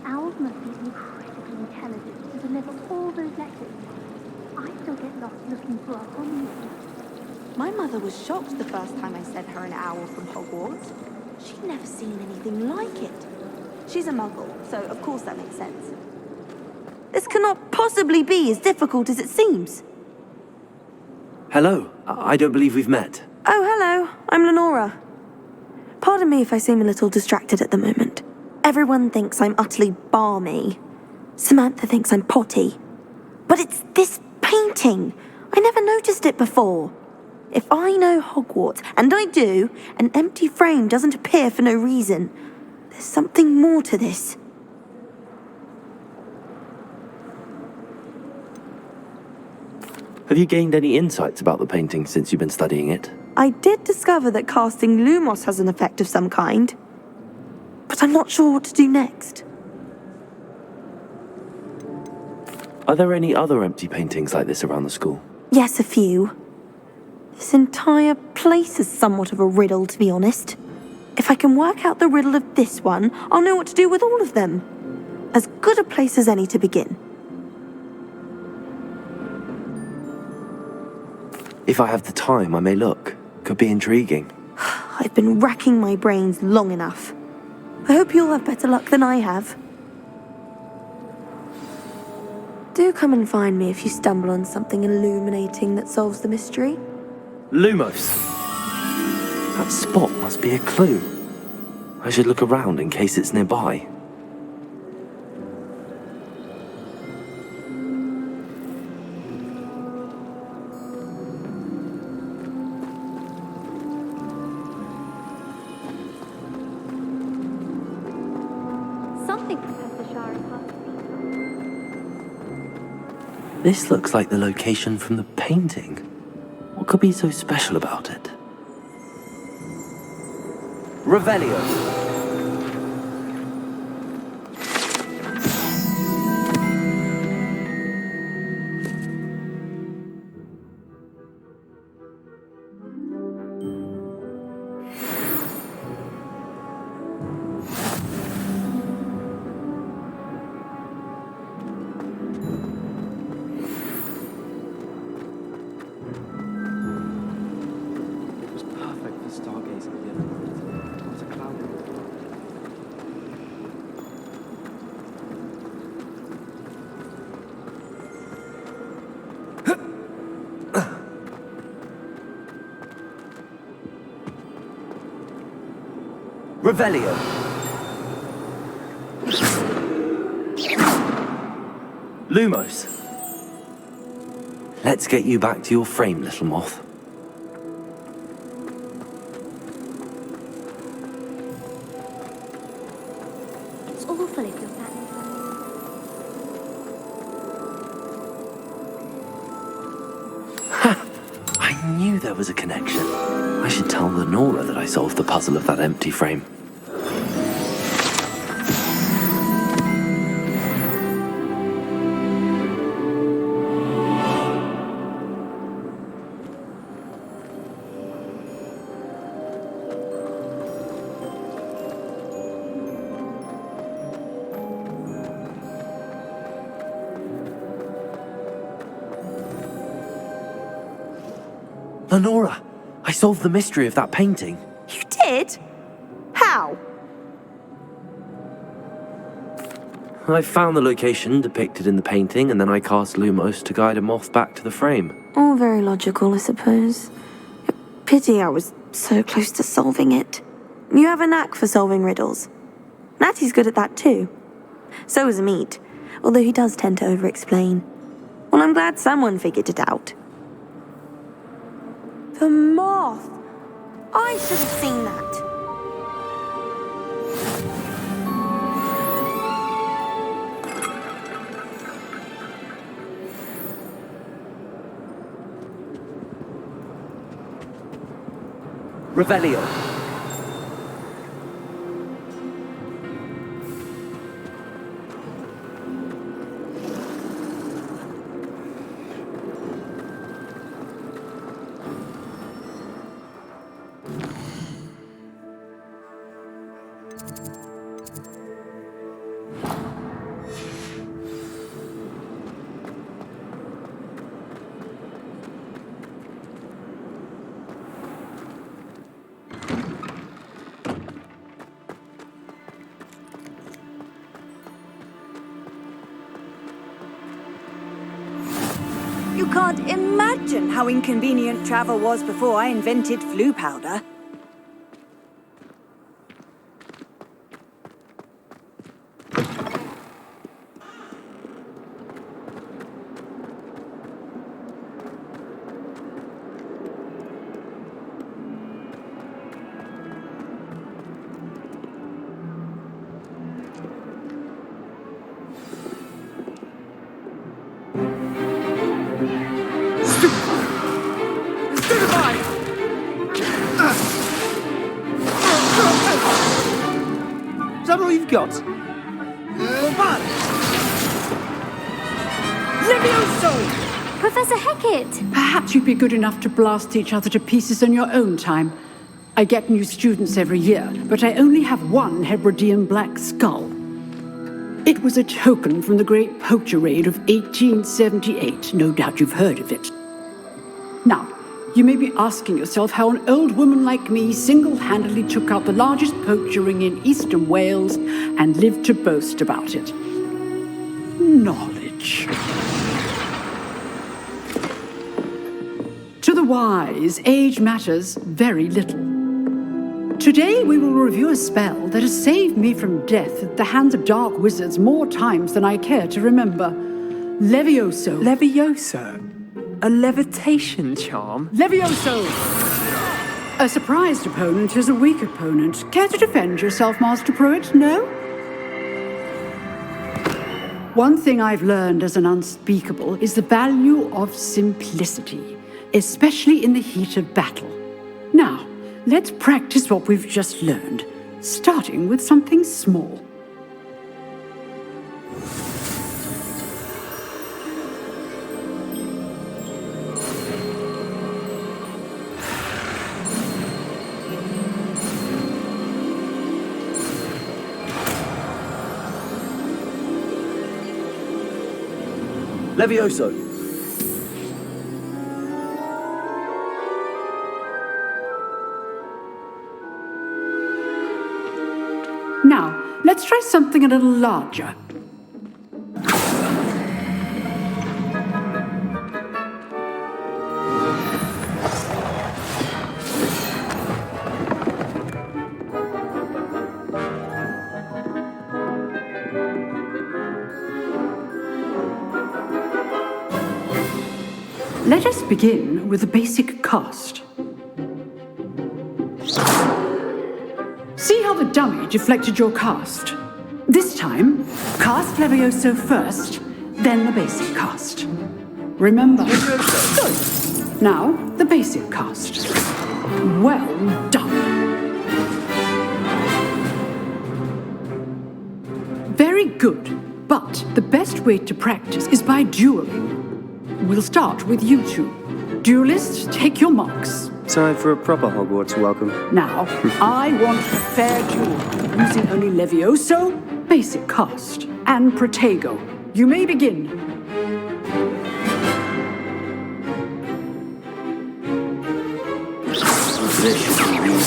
owls must be incredibly intelligent to deliver all those letters. I still get lost looking for our home. My mother was shocked the first time I sent her an owl from Hogwarts. She'd never seen anything like it. She's a muggle, so of course that makes sense. This cannot possibly be as difficult as it seems. Hello, I don't believe we've met. Oh, hello. I'm Lenora. Pardon me if I seem a little distracted at the moment. Everyone thinks I'm utterly balmy. Samantha thinks I'm potty. But it's this painting. I never noticed it before. If I know Hogwarts, and I do, an empty frame doesn't appear for no reason. There's something more to this. Have you gained any insights about the painting since you've been studying it? I did discover that casting Lumos has an effect of some kind. But I'm not sure what to do next. Are there any other empty paintings like this around the school? Yes, a few. This entire place is somewhat of a riddle, to be honest. If I can work out the riddle of this one, I'll know what to do with all of them. As good a place as any to begin. If I have the time, I may look. Could be intriguing. I've been racking my brains long enough. I hope you'll have better luck than I have. Do come and find me if you stumble on something illuminating that solves the mystery. Lumos! That spot must be a clue. I should look around in case it's nearby. Something Professor Shari passed. This looks like the location from the painting. What could be so special about it? Revelio! Revelio! Lumos! Let's get you back to your frame, little moth. It's awful if you're bad. I knew there was a connection. I should tell Lenora that I solved the puzzle of that empty frame. Lenora, I solved the mystery of that painting. You did? How? I found the location depicted in the painting, and then I cast Lumos to guide a moth back to the frame. All very logical, I suppose. Pity I was so close to solving it. You have a knack for solving riddles. Natty's good at that too. So is Meat, although he does tend to over-explain. Well, I'm glad someone figured it out. The moth! I should have seen that. Revelio! You can't imagine how inconvenient travel was before I invented flu powder. Is that all you've got? Levioso! Professor Hecat! Perhaps you'd be good enough to blast each other to pieces in your own time. I get new students every year, but I only have one Hebridean black skull. It was a token from the Great Poacher Raid of 1878. No doubt you've heard of it. Now, you may be asking yourself how an old woman like me single-handedly took out the largest poacher ring in eastern Wales and lived to boast about it. Knowledge. To the wise, age matters very little. Today we will review a spell that has saved me from death at the hands of dark wizards more times than I care to remember. Levioso. Levioso? A levitation charm? Levioso! A surprised opponent is a weak opponent. Care to defend yourself, Master Pruitt? No? One thing I've learned as an unspeakable is the value of simplicity, especially in the heat of battle. Now, let's practice what we've just learned, starting with something small. Levioso. Now, let's try something a little larger. Let us begin with the basic cast. See how the dummy deflected your cast? This time, cast Levioso first, then the basic cast. Remember? Good. Now, the basic cast. Well done. Very good, but the best way to practice is by dueling. We'll start with you two. Duelists, take your marks. Time for a proper Hogwarts welcome. Now, I want a fair duel, using only Levioso, basic cast, and Protego. You may begin.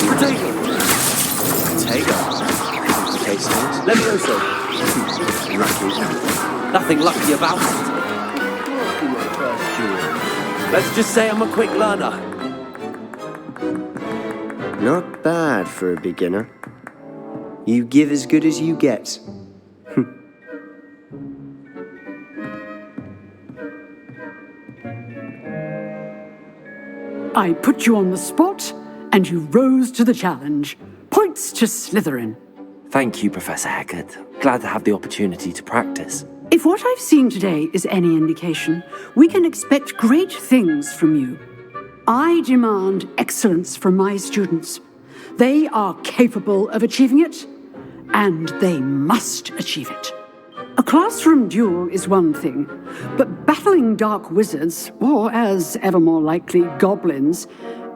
Protego. Case things. Levioso. Lucky. Nothing lucky about it. Let's just say I'm a quick learner. Not bad for a beginner. You give as good as you get. I put you on the spot, and you rose to the challenge. Points to Slytherin. Thank you, Professor Hecat. Glad to have the opportunity to practice. If what I've seen today is any indication, we can expect great things from you. I demand excellence from my students. They are capable of achieving it, and they must achieve it. A classroom duel is one thing, but battling dark wizards, or as ever more likely, goblins,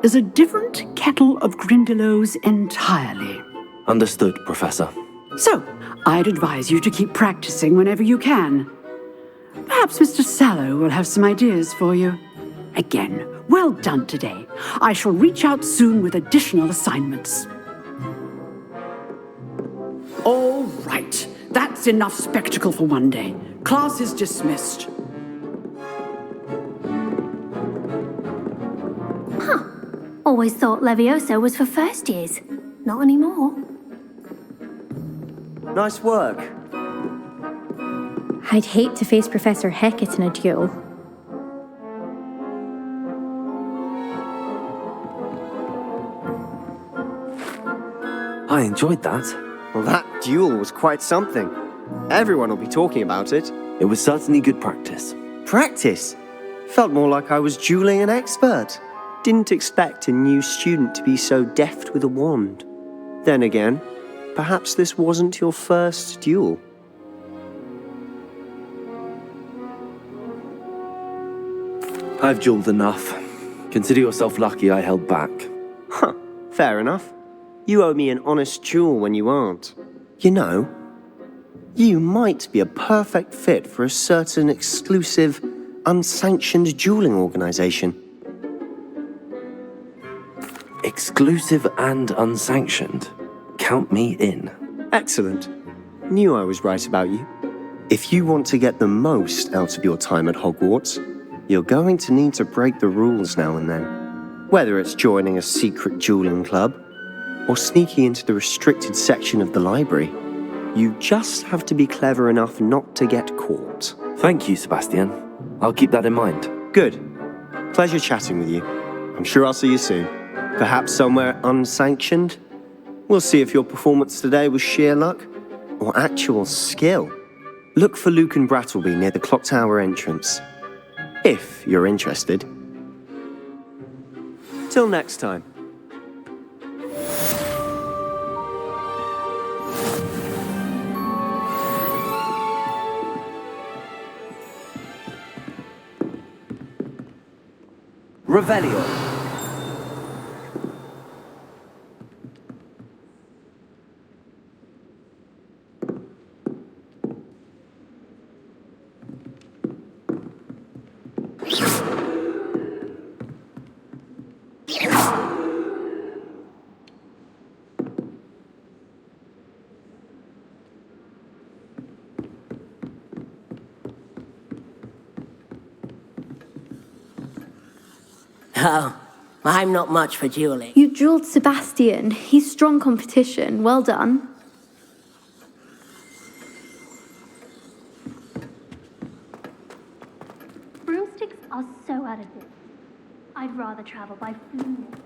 is a different kettle of Grindylows entirely. Understood, Professor. So, I'd advise you to keep practicing whenever you can. Perhaps Mr. Sallow will have some ideas for you. Again, well done today. I shall reach out soon with additional assignments. All right, that's enough spectacle for one day. Class is dismissed. Always thought Levioso was for first years. Not anymore. Nice work. I'd hate to face Professor Hecat in a duel. I enjoyed that. Well, that duel was quite something. Everyone will be talking about it. It was certainly good practice. Practice? Felt more like I was dueling an expert. Didn't expect a new student to be so deft with a wand. Then again, perhaps this wasn't your first duel. I've dueled enough. Consider yourself lucky I held back. Huh, fair enough. You owe me an honest duel when you aren't. You know, you might be a perfect fit for a certain exclusive, unsanctioned dueling organization. Exclusive and unsanctioned. Count me in. Excellent. Knew I was right about you. If you want to get the most out of your time at Hogwarts, you're going to need to break the rules now and then. Whether it's joining a secret dueling club, or sneaking into the restricted section of the library, you just have to be clever enough not to get caught. Thank you, Sebastian. I'll keep that in mind. Good. Pleasure chatting with you. I'm sure I'll see you soon. Perhaps somewhere unsanctioned? We'll see if your performance today was sheer luck or actual skill. Look for Luke and Brattleby near the clock tower entrance. If you're interested. Till next time. Revelio. Oh, I'm not much for dueling. You dueled Sebastian. He's strong competition. Well done. Broomsticks are so out of date. I'd rather travel by Flea Network.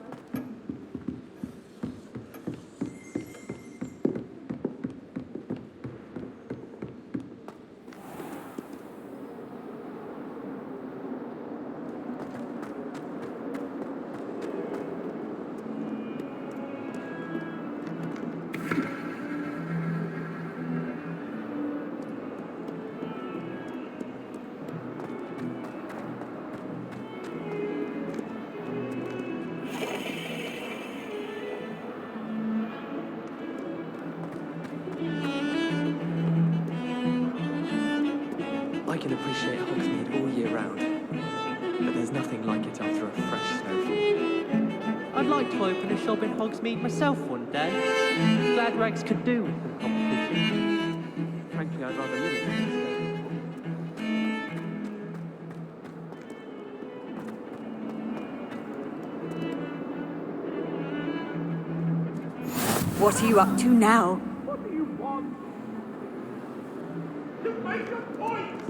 I can appreciate Hogsmeade all year round, but there's nothing like it after a fresh snowfall. I'd like to open a shop in Hogsmeade myself one day. Glad rags could do with some competition. Frankly, I'd rather live in it instead. What are you up to now? What do you want? To make a point!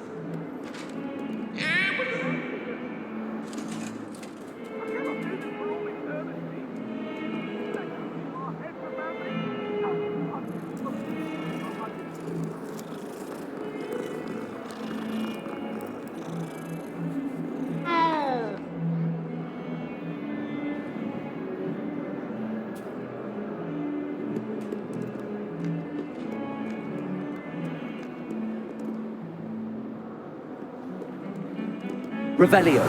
Revelio.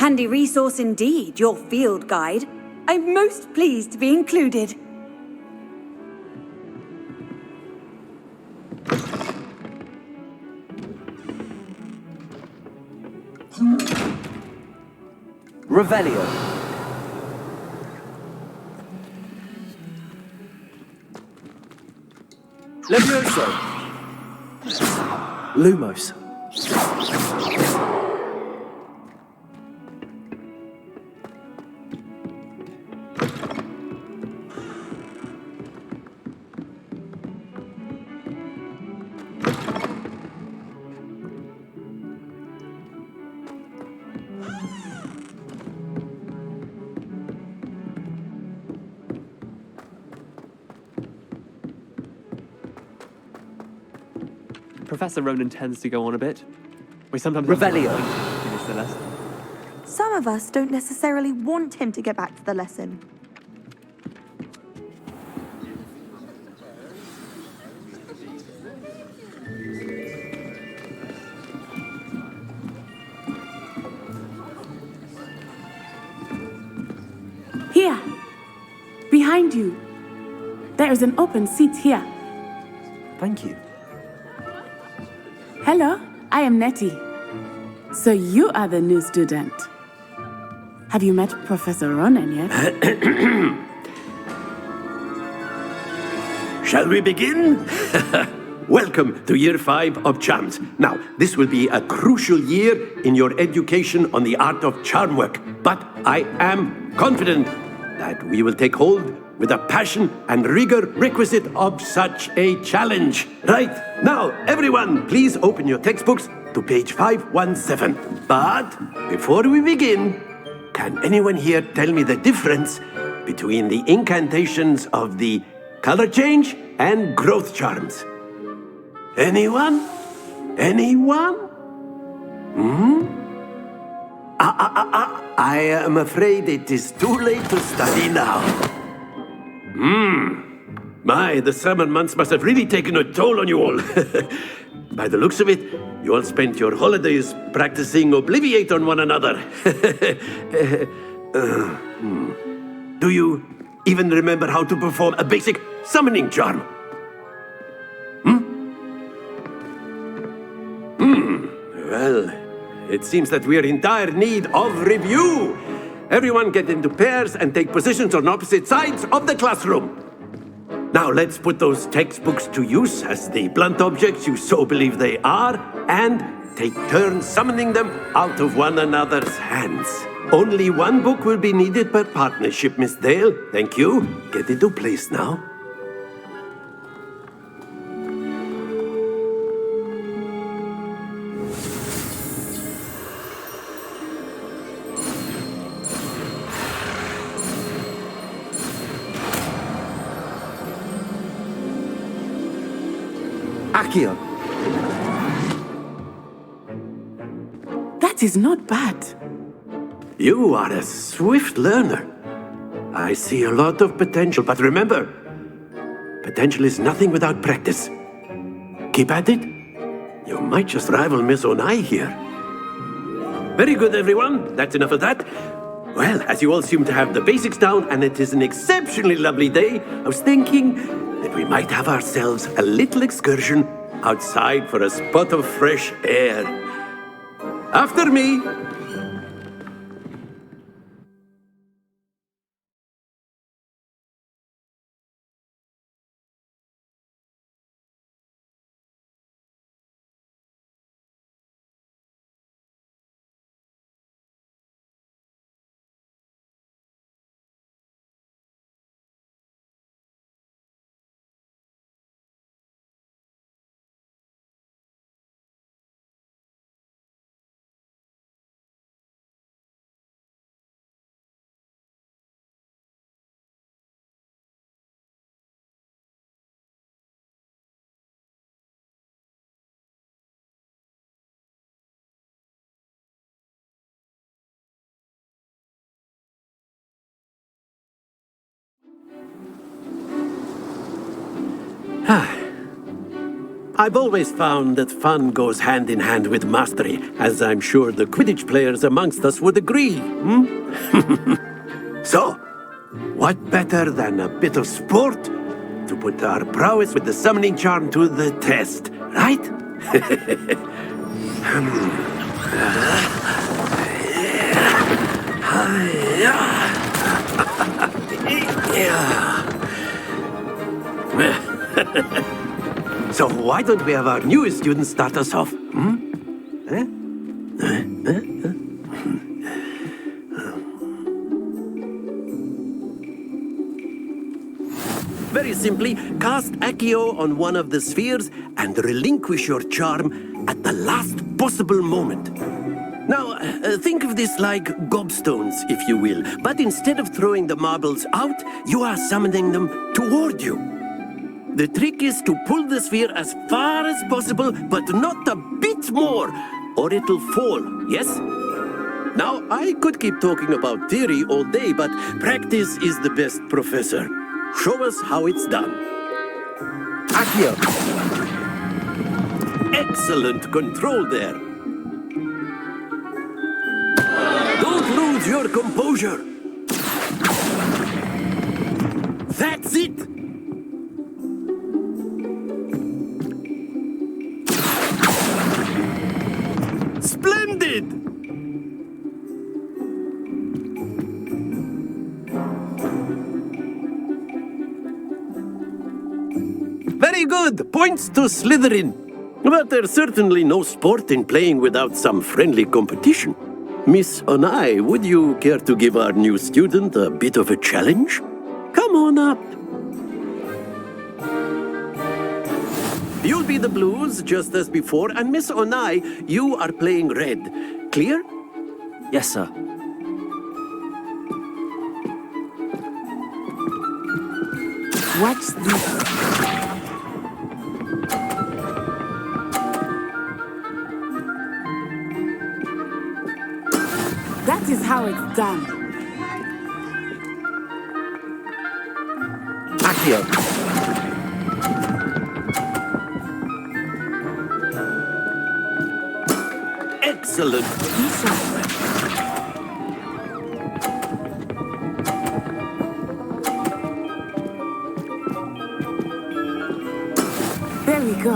Handy resource indeed, your field guide. I'm most pleased to be included. Revelio. Levioso. Lumos. Professor Ronan tends to go on a bit. We sometimes Revelio. Finish the lesson. Some of us don't necessarily want him to get back to the lesson. Here, behind you. There is an open seat here. Thank you. Hello, I am Nettie. So you are the new student. Have you met Professor Ronan yet? Shall we begin? Welcome to Year 5 of Charms. Now, this will be a crucial year in your education on the art of charm work, but I am confident that we will take hold with the passion and rigor requisite of such a challenge. Right, now, everyone, please open your textbooks to page 517. But before we begin, can anyone here tell me the difference between the incantations of the color change and growth charms? Anyone? Anyone? I am afraid it is too late to study now. My, the summer months must have really taken a toll on you all. By the looks of it, you all spent your holidays practicing Obliviate on one another. Do you even remember how to perform a basic summoning charm? Well, it seems that we are in dire need of review. Everyone get into pairs and take positions on opposite sides of the classroom. Now let's put those textbooks to use as the blunt objects you so believe they are, and take turns summoning them out of one another's hands. Only one book will be needed per partnership, Miss Dale. Thank you. Get into place now. Accio. That is not bad. You are a swift learner. I see a lot of potential, but remember, potential is nothing without practice. Keep at it. You might just rival Miss Onai here. Very good, everyone. That's enough of that. Well, as you all seem to have the basics down, and it is an exceptionally lovely day, I was thinking that we might have ourselves a little excursion outside for a spot of fresh air. After me. I've always found that fun goes hand in hand with mastery, as I'm sure the Quidditch players amongst us would agree. So, what better than a bit of sport to put our prowess with the summoning charm to the test, right? So why don't we have our newest student start us off? Very simply, cast Accio on one of the spheres and relinquish your charm at the last possible moment. Now, think of this like gobstones, if you will, but instead of throwing the marbles out, you are summoning them toward you. The trick is to pull the sphere as far as possible, but not a bit more, or it'll fall, yes? Now, I could keep talking about theory all day, but practice is the best professor. Show us how it's done. Accio. Excellent control there. Don't lose your composure. That's it. Splendid! Very good. Points to Slytherin. But there's certainly no sport in playing without some friendly competition. Miss Onai, would you care to give our new student a bit of a challenge? Come on up. You'll be the blues, just as before, and Miss Onai, you are playing red. Clear? Yes, sir. What's this? That is how it's done. Accio. Excellent. There we go.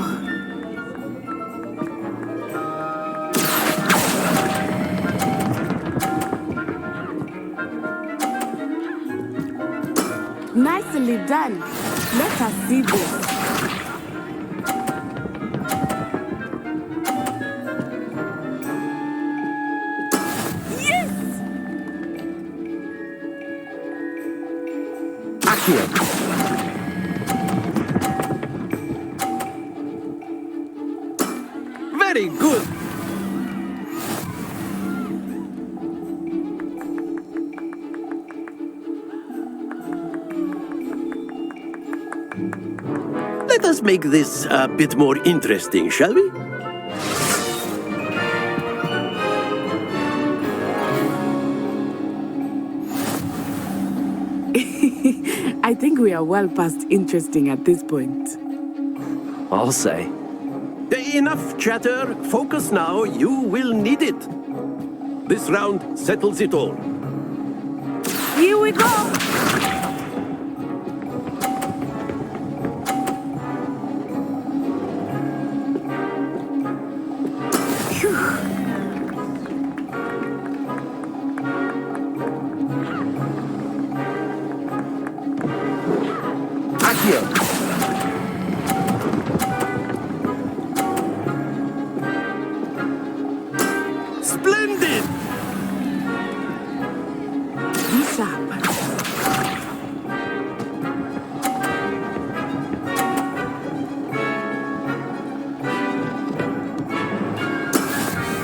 Nicely done. Let us see this. Very good. Let us make this a bit more interesting, shall we? I think we are well past interesting at this point. I'll say. Enough chatter. Focus now. You will need it. This round settles it all. Here we go! Splendid!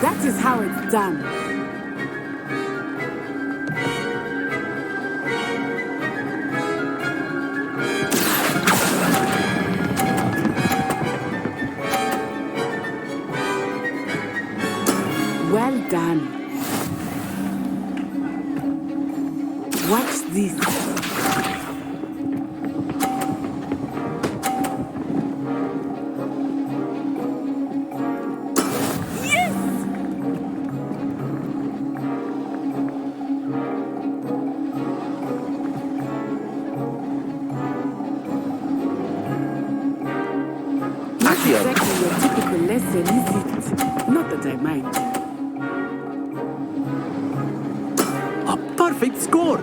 That is how it's done. Well done. What's this? exactly your typical lesson, is it? Not that I mind. A perfect score!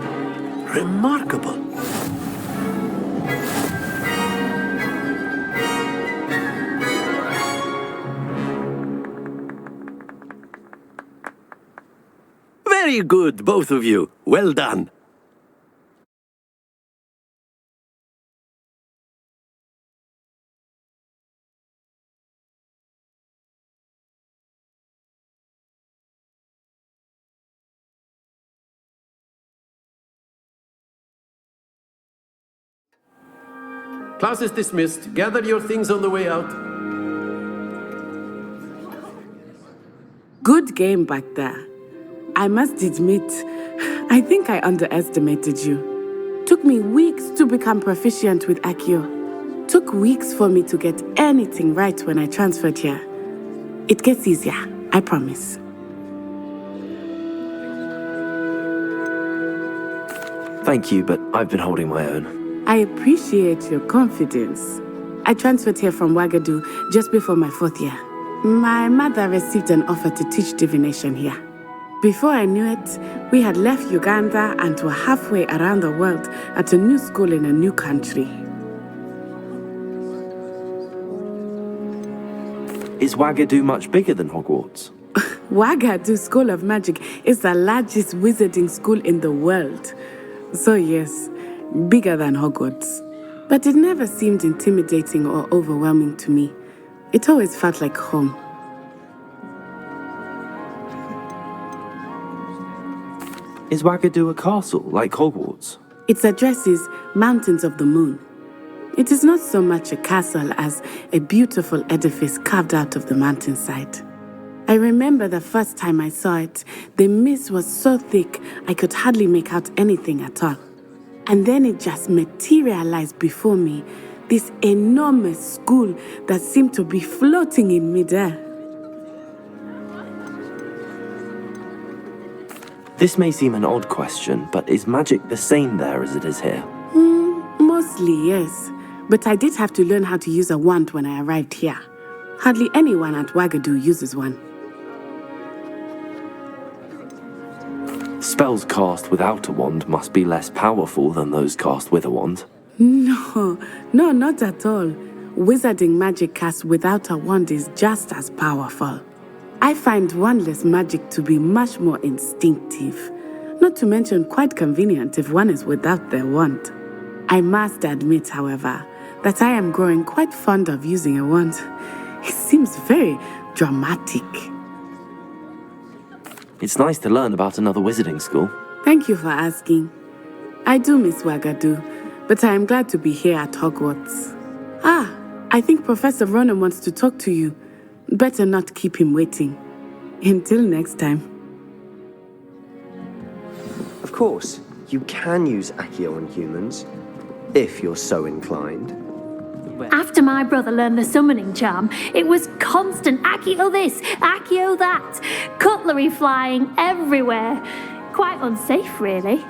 Remarkable. Very good, both of you. Well done. Class is dismissed. Gather your things on the way out. Good game back there. I must admit, I think I underestimated you. Took me weeks to become proficient with Accio. Took weeks for me to get anything right when I transferred here. It gets easier, I promise. Thank you, but I've been holding my own. I appreciate your confidence. I transferred here from Ouagadougou just before my 4th year. My mother received an offer to teach divination here. Before I knew it, we had left Uganda and were halfway around the world at a new school in a new country. Is Ouagadougou much bigger than Hogwarts? Ouagadougou School of Magic is the largest wizarding school in the world. So yes, bigger than Hogwarts. But it never seemed intimidating or overwhelming to me. It always felt like home. Is Ouagadougou a castle, like Hogwarts? Its address is Mountains of the Moon. It is not so much a castle as a beautiful edifice carved out of the mountainside. I remember the first time I saw it, the mist was so thick I could hardly make out anything at all. And then it just materialized before me, this enormous school that seemed to be floating in midair. This may seem an odd question, but is magic the same there as it is here? Mostly, yes. But I did have to learn how to use a wand when I arrived here. Hardly anyone at Ouagadougou uses one. Spells cast without a wand must be less powerful than those cast with a wand. No, not at all. Wizarding magic cast without a wand is just as powerful. I find wandless magic to be much more instinctive. Not to mention quite convenient if one is without their wand. I must admit, however, that I am growing quite fond of using a wand. It seems very dramatic. It's nice to learn about another wizarding school. Thank you for asking. I do miss Ouagadougou, but I am glad to be here at Hogwarts. I think Professor Ronan wants to talk to you. Better not keep him waiting. Until next time. Of course, you can use Accio on humans, if you're so inclined. After my brother learned the summoning charm, it was constant Accio this, Accio that, cutlery flying everywhere. Quite unsafe, really.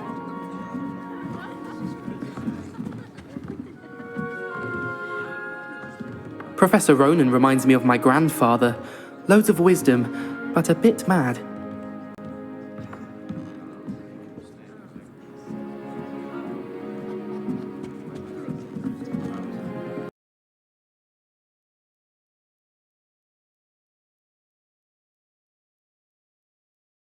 Professor Ronan reminds me of my grandfather. Loads of wisdom, but a bit mad.